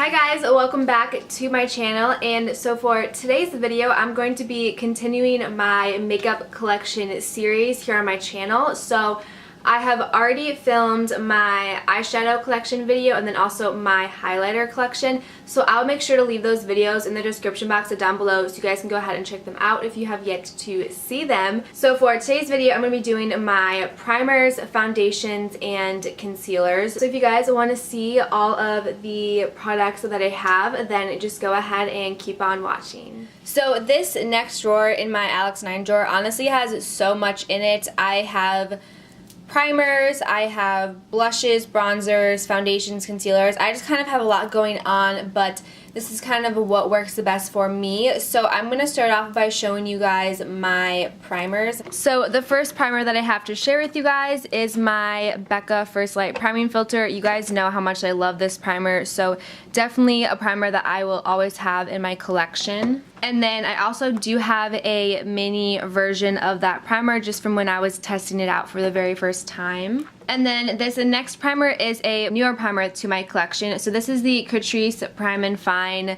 Hi guys, welcome back to my channel. And so for today's video, I'm going to be continuing my makeup collection series here on my channel. So I have already filmed my eyeshadow collection video and then also my highlighter collection. So I'll make sure to leave those videos in the description box down below so you guys can go ahead and check them out if you have yet to see them. So for today's video, I'm going to be doing my primers, foundations, and concealers. So if you guys want to see all of the products that I have, then just go ahead and keep on watching. So this next drawer in my Alex 9 drawer honestly has so much in it. I have primers, I have blushes, bronzers, foundations, concealers. I just kind of have a lot going on, but this is kind of what works the best for me. So I'm going to start off by showing you guys my primers. So the first primer that I have to share with you guys is my Becca First Light Priming Filter. You guys know how much I love this primer, so definitely a primer that I will always have in my collection. And then I also do have a mini version of that primer just from when I was testing it out for the very first time. And then this next primer is a newer primer to my collection. So this is the Catrice Prime and Fine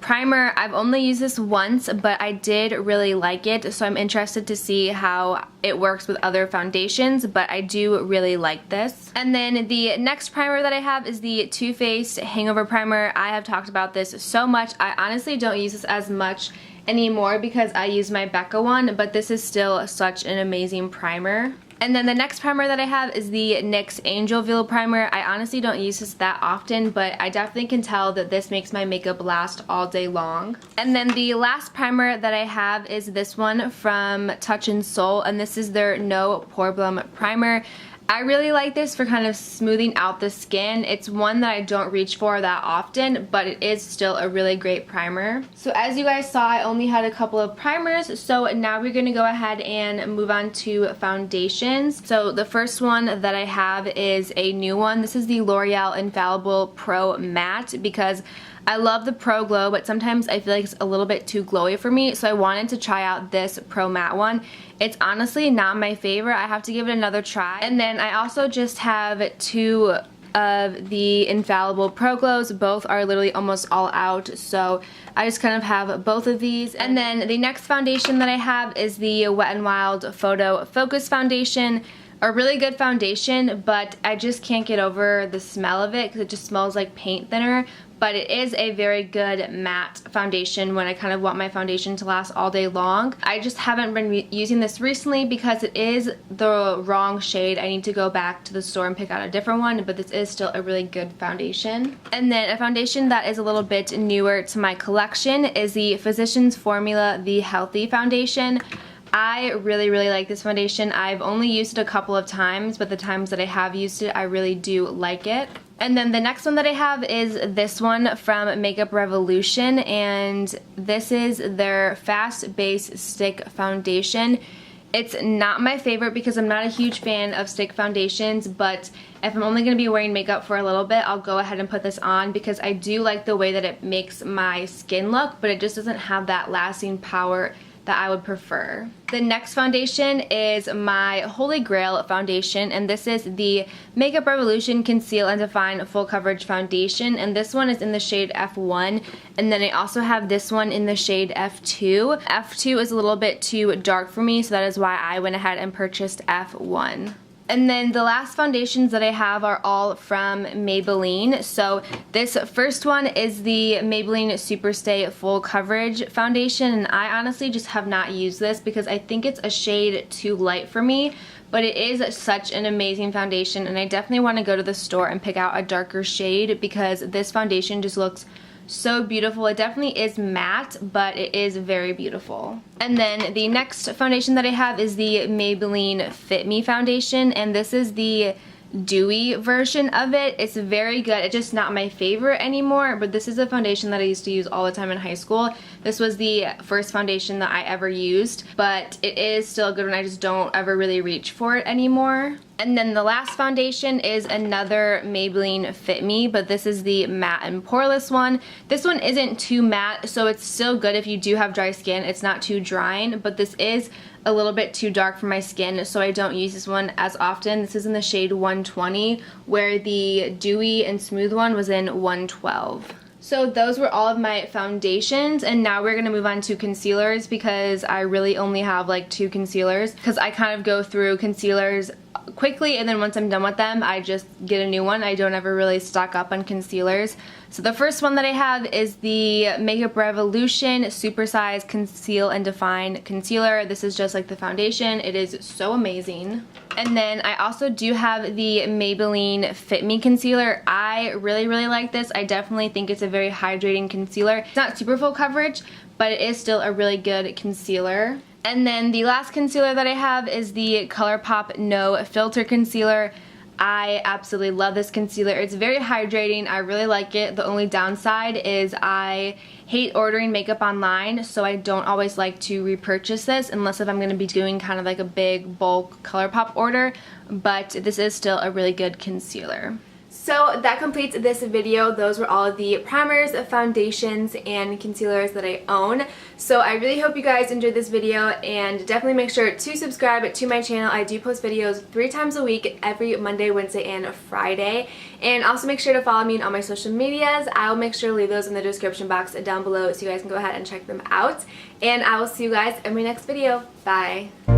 primer. I've only used this once, but I did really like it, so I'm interested to see how it works with other foundations, but I do really like this. And then the next primer that I have is the Too Faced Hangover Primer. I have talked about this so much. I honestly don't use this as much anymore because I use my Becca one, but this is still such an amazing primer. And then the next primer that I have is the NYX Angel Veil Primer. I honestly don't use this that often, but I definitely can tell that this makes my makeup last all day long. And then the last primer that I have is this one from Touch in Sol, and this is their No Problem Primer. I really like this for kind of smoothing out the skin. It's one that I don't reach for that often, but it is still a really great primer. So as you guys saw, I only had a couple of primers, so now we're going to go ahead and move on to foundations. So the first one that I have is a new one. This is the L'Oreal Infallible Pro Matte because I love the Pro Glow, but sometimes I feel like it's a little bit too glowy for me, so I wanted to try out this Pro Matte one. It's honestly not my favorite. I have to give it another try. And then I also just have two of the Infallible Pro Glows. Both are literally almost all out, so I just kind of have both of these. And then the next foundation that I have is the Wet n Wild Photo Focus Foundation. A really good foundation, but I just can't get over the smell of it because it just smells like paint thinner. But it is a very good matte foundation when I kind of want my foundation to last all day long. I just haven't been using this recently because it is the wrong shade. I need to go back to the store and pick out a different one, but this is still a really good foundation. And then a foundation that is a little bit newer to my collection is the Physicians Formula The Healthy Foundation. I really like this foundation. I've only used it a couple of times, but the times that I have used it, I really do like it. And then the next one that I have is this one from Makeup Revolution, and this is their Fast Base Stick Foundation. It's not my favorite because I'm not a huge fan of stick foundations, but if I'm only going to be wearing makeup for a little bit, I'll go ahead and put this on because I do like the way that it makes my skin look, but it just doesn't have that lasting power that I would prefer. The next foundation is my Holy Grail foundation, and this is the Makeup Revolution Conceal and Define Full Coverage Foundation, and this one is in the shade F1, and then I also have this one in the shade F2. F2 is a little bit too dark for me, so that is why I went ahead and purchased F1. And then the last foundations that I have are all from Maybelline. So this first one is the Maybelline Superstay Full Coverage Foundation, and I honestly just have not used this because I think it's a shade too light for me, but it is such an amazing foundation, and I definitely want to go to the store and pick out a darker shade because this foundation just looks so beautiful. It definitely is matte, but it is very beautiful. And then the next foundation that I have is the Maybelline Fit Me foundation, and this is the dewy version of it. It's very good. It's just not my favorite anymore, but this is a foundation that I used to use all the time in high school. This was the first foundation that I ever used, but it is still a good one. I just don't ever really reach for it anymore. And then the last foundation is another Maybelline Fit Me, but this is the matte and poreless one. This one isn't too matte, so it's still good if you do have dry skin. It's not too drying, but this is a little bit too dark for my skin, so I don't use this one as often. This is in the shade 120, where the dewy and smooth one was in 112. So those were all of my foundations, and now we're going to move on to concealers because I really only have like 2 concealers because I kind of go through concealers quickly, and then once I'm done with them I just get a new one. I don't ever really stock up on concealers. So the first one that I have is the Makeup Revolution Super Size Conceal and Define Concealer. This is just like the foundation. It is so amazing. And then I also do have the Maybelline Fit Me Concealer. I really like this. I definitely think it's a very hydrating concealer. It's not super full coverage, but it is still a really good concealer. And then the last concealer that I have is the ColourPop No Filter Concealer. I absolutely love this concealer. It's very hydrating. I really like it. The only downside is I hate ordering makeup online, so I don't always like to repurchase this unless if I'm going to be doing kind of like a big bulk ColourPop order, but this is still a really good concealer. So that completes this video. Those were all of the primers, foundations, and concealers that I own. So I really hope you guys enjoyed this video, and definitely make sure to subscribe to my channel. I do post videos 3 times a week, every Monday, Wednesday, and Friday. And also make sure to follow me on all my social medias. I will make sure to leave those in the description box down below so you guys can go ahead and check them out. And I will see you guys in my next video. Bye!